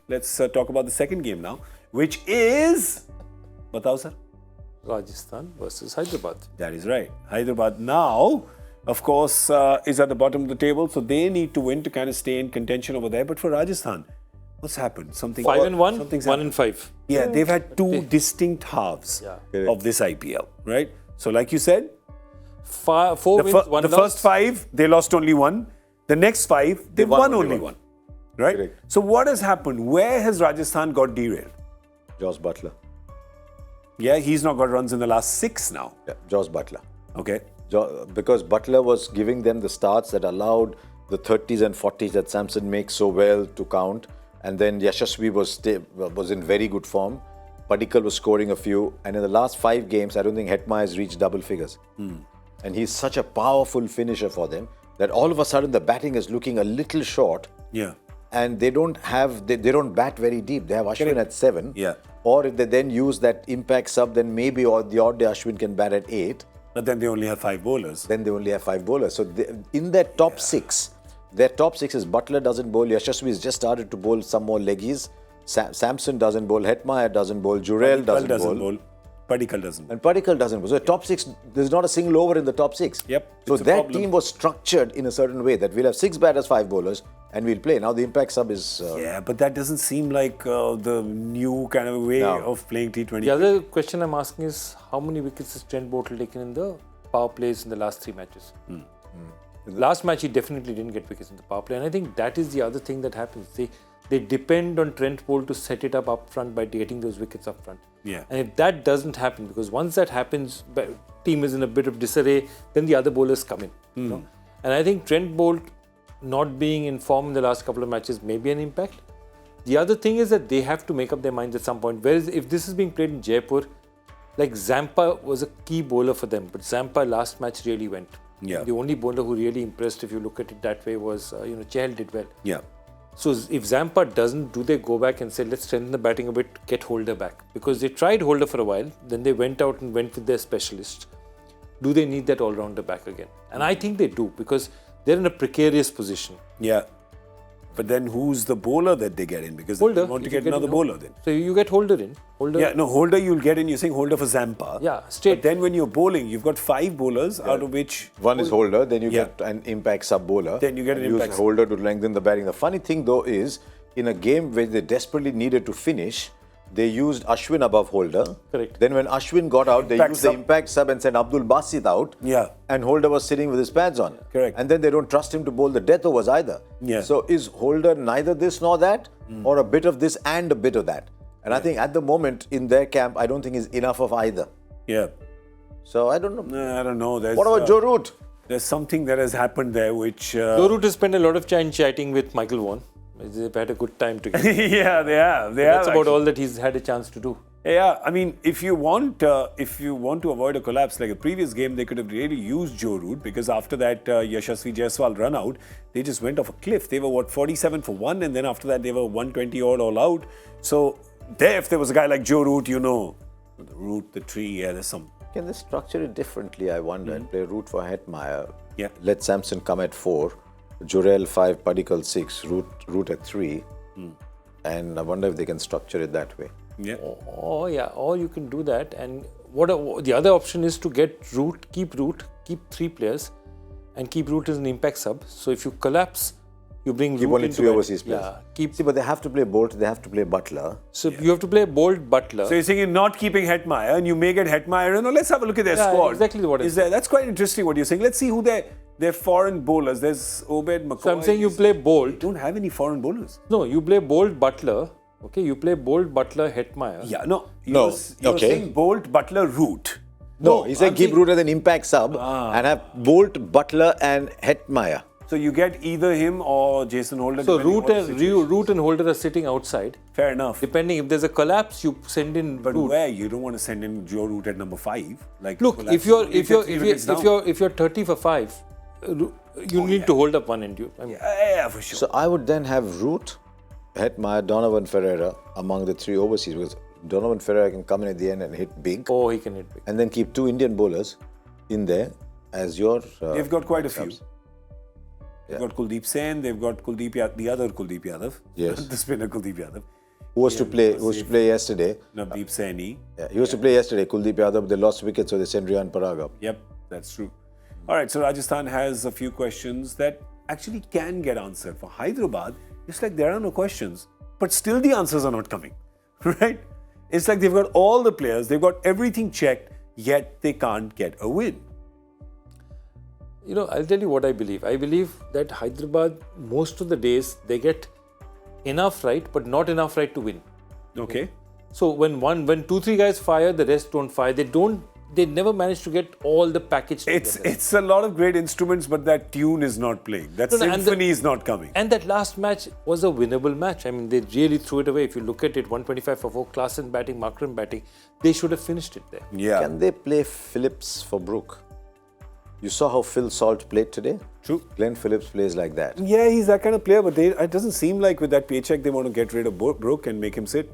let's talk about the second game now, which is... Batao, sir? Rajasthan versus Hyderabad. That is right. Hyderabad now, of course, is at the bottom of the table, so they need to win to kind of stay in contention over there. But for Rajasthan, what's happened? 5-1, something's 1-5. Yeah, they've had two distinct halves of this IPL, right? So, like you said, Four wins, one the loss. first 5, they lost only 1. The next 5, they won only one. Right? Correct. So, what has happened? Where has Rajasthan got derailed? Joss Butler. Yeah, he's not got runs in the last 6 now. Yeah, Joss Butler. Okay. Because Butler was giving them the starts that allowed the 30s and 40s that Samson makes so well to count. And then Yashasvi was in very good form. Padikkal was scoring a few. And in the last 5 games, I don't think Hetmyer has reached double figures. And he's such a powerful finisher for them that all of a sudden the batting is looking a little short. Yeah. And they don't bat very deep. They have Ashwin at 7. Yeah. Or if they then use that impact sub, then maybe the odd day Ashwin can bat at 8. But then they only have 5 bowlers. Then they only have 5 bowlers. So in their top 6, their top 6 is Butler doesn't bowl, Yashasvi has just started to bowl some more leggies, Samson doesn't bowl, Hetmyer doesn't bowl, Jurel doesn't bowl. Padikkal doesn't bowl. And Padikkal doesn't bowl. So the top 6, there's not a single over in the top 6. Yep, So it's a that problem. team was structured in a certain way that we'll have 6 batters, 5 bowlers, and we'll play. Now the impact sub is... Yeah, but that doesn't seem like the new kind of way of playing T20. The other question I'm asking is how many wickets has Trent Boult taken in the power plays in the last 3 matches? Last match, he definitely didn't get wickets in the power play. And I think that is the other thing that happens. They depend on Trent Boult to set it up front by getting those wickets up front. Yeah. And if that doesn't happen, because once that happens, team is in a bit of disarray, then the other bowlers come in. You know? And I think Trent Boult not being in form in the last couple of matches may be an impact. The other thing is that they have to make up their minds at some point. Whereas if this is being played in Jaipur, like Zampa was a key bowler for them, but Zampa last match really went. Yeah. The only bowler who really impressed, if you look at it that way, was Chahal did well. Yeah. So if Zampa doesn't, do they go back and say, let's strengthen the batting a bit, get Holder back? Because they tried Holder for a while, then they went out and went with their specialist. Do they need that all-rounder back again? And I think they do, because they're in a precarious position. Yeah. But then who's the bowler that they get in? Because Holder. they want to get another bowler then. So you get Holder in. Yeah, no, Holder you'll get in. You're saying Holder for Zampa. Yeah, straight. But then when you're bowling, you've got 5 bowlers, out of which... One is Holder, then you get an impact sub bowler. Then you get an use impact sub. Holder to lengthen the batting. The funny thing though is, in a game where they desperately needed to finish, they used Ashwin above Holder. Correct. Then when Ashwin got out, they Impact used sub. the impact sub and sent Abdul Basit out. Yeah. And Holder was sitting with his pads on. Correct. And then they don't trust him to bowl the death overs either. Yeah. So is Holder neither this nor that? Or a bit of this and a bit of that? And I think at the moment in their camp, I don't think is enough of either. Yeah. So I don't know. No, I don't know. There's, What about Joe Root? There's something that has happened there which... Joe Root has spent a lot of time chatting with Michael Vaughan. They've had a good time together. yeah, they have. That's about all that he's had a chance to do. Yeah, I mean, if you want to avoid a collapse like a previous game, they could have really used Joe Root, because after that Yashasvi Jaiswal run out, they just went off a cliff. They were 47 for 1, and then after that they were 120 odd all out. So if there was a guy like Joe Root, the root, the tree, there's some. Can they structure it differently, I wonder, and play Root for Hetmyer? Yeah. Let Samson come at 4, Jurel 5, Padikkal 6, Root at 3. And I wonder if they can structure it that way. Yeah. Or you can do that. And the other option is to get Root, keep 3 players, and keep Root as an impact sub. So if you collapse, you bring Keep Root only into 3 it. overseas players. Yeah, See, but they have to play Bolt, they have to play Butler. So you have to play Bolt, Butler. So you're saying you're not keeping Hetmyer, and you may get Hetmyer. Let's have a look at their squad. Exactly what is there. That's quite interesting what you're saying. Let's see who their foreign bowlers. There's Obed, McCoy. So I'm saying you play They Bolt. don't have any foreign bowlers. No, you play Bolt, Butler. Okay, you play Bolt, Butler, Hetmyer. Yeah, no. No, You're okay. saying Bolt, Butler, Root. No, he said I'm keep saying- Root as an impact sub and have Bolt, Butler and Hetmyer. So you get either him or Jason Holder. So depending on what the situation. Root and Holder are sitting outside. Fair enough. Depending if there's a collapse, you send in But Root. where? You don't want to send in Joe Root at number 5. Like Look, collapse. if you're Only 3 wickets down. 30 for 5, you need to hold up one end. Yeah, for sure. So I would then have Root, Hetmyer, Donovan Ferreira among the 3 overseas, because Donovan Ferreira can come in at the end and hit big. Oh, he can hit big. And then keep 2 Indian bowlers in there as your... They've got quite a few. subs. They've got Kuldeep Sen, they've got the other Kuldeep Yadav. Yes. The spinner Kuldeep Yadav. who was to play yesterday. Navdeep Saini. Yeah, he was to play yesterday. Kuldeep Yadav, they lost wickets, so they sent Riyan Parag up. Yep, that's true. All right, so Rajasthan has a few questions that actually can get answered. For Hyderabad, it's like there are no questions, but still the answers are not coming, right? It's like they've got all the players, they've got everything checked, yet they can't get a win. You know, I'll tell you what I believe. I believe that Hyderabad, most of the days, they get enough right, but not enough right to win. Okay. So when 2-3 guys fire, the rest don't fire. They never manage to get all the package together. It's a lot of great instruments, but that tune is not playing. That symphony is not coming. And that last match was a winnable match. I mean, they really threw it away. If you look at it, 125 for 4, Klaasen batting, Markram batting, they should have finished it there. Yeah. Can they play Phillips for Brook? You saw how Phil Salt played today? True. Glenn Phillips plays like that. Yeah, he's that kind of player, but it doesn't seem like with that paycheck they want to get rid of Brook and make him sit.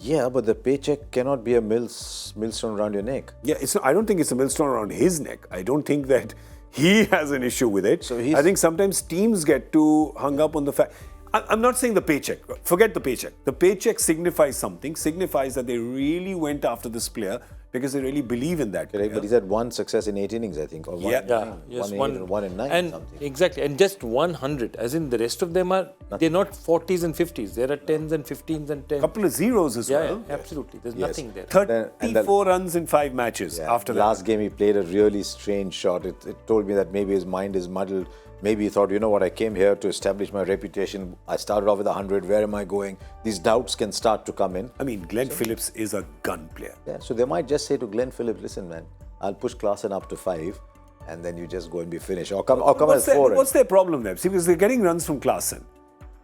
Yeah, but the paycheck cannot be a millstone around your neck. Yeah, I don't think it's a millstone around his neck. I don't think that he has an issue with it. I think sometimes teams get too hung up on the fact. I'm not saying the paycheck. Forget the paycheck. The paycheck signifies something. Signifies that they really went after this player because they really believe in that. Correct, but he's had one success in 8 innings, I think, or one in 9. And something. exactly, and just 100. As in, the rest of them they're not 40s and 50s. There are 10s and 15s and 10s. Couple of zeros as well. Yeah, absolutely. There's nothing there. 34 runs in 5 matches after that. Last game he played a really strange shot. It told me that maybe his mind is muddled. Maybe he thought, you know what, I came here to establish my reputation. I started off with 100. Where am I going? These doubts can start to come in. I mean, Glenn Phillips is a gun player. Yeah, so they might just say to Glenn Phillips, listen, man, I'll push Klaasen up to 5 and then you just go and be finished. Or come at 4. What's their problem there? See, because they're getting runs from Klaasen.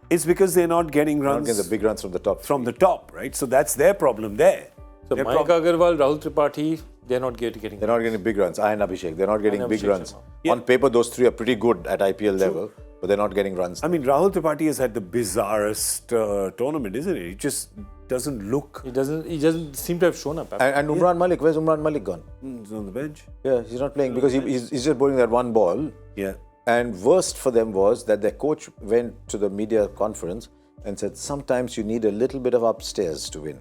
It's because they're not getting runs. Not getting the big runs from the top. From the top, right? So that's their problem there. So Mayank Agarwal, Rahul Tripathi, they're not getting. They're not getting big runs. Ayan Abhishek, they're not getting big runs. Yeah. On paper, those 3 are pretty good at IPL level, but they're not getting runs. I mean, Rahul Tripathi has had the bizarrest tournament, isn't it? It just doesn't look. He doesn't seem to have shown up. And Umran Malik, where's Umran Malik gone? He's on the bench. Yeah, he's not playing because he's just bowling that one ball. Yeah. And worst for them was that their coach went to the media conference and said, sometimes you need a little bit of upstairs to win.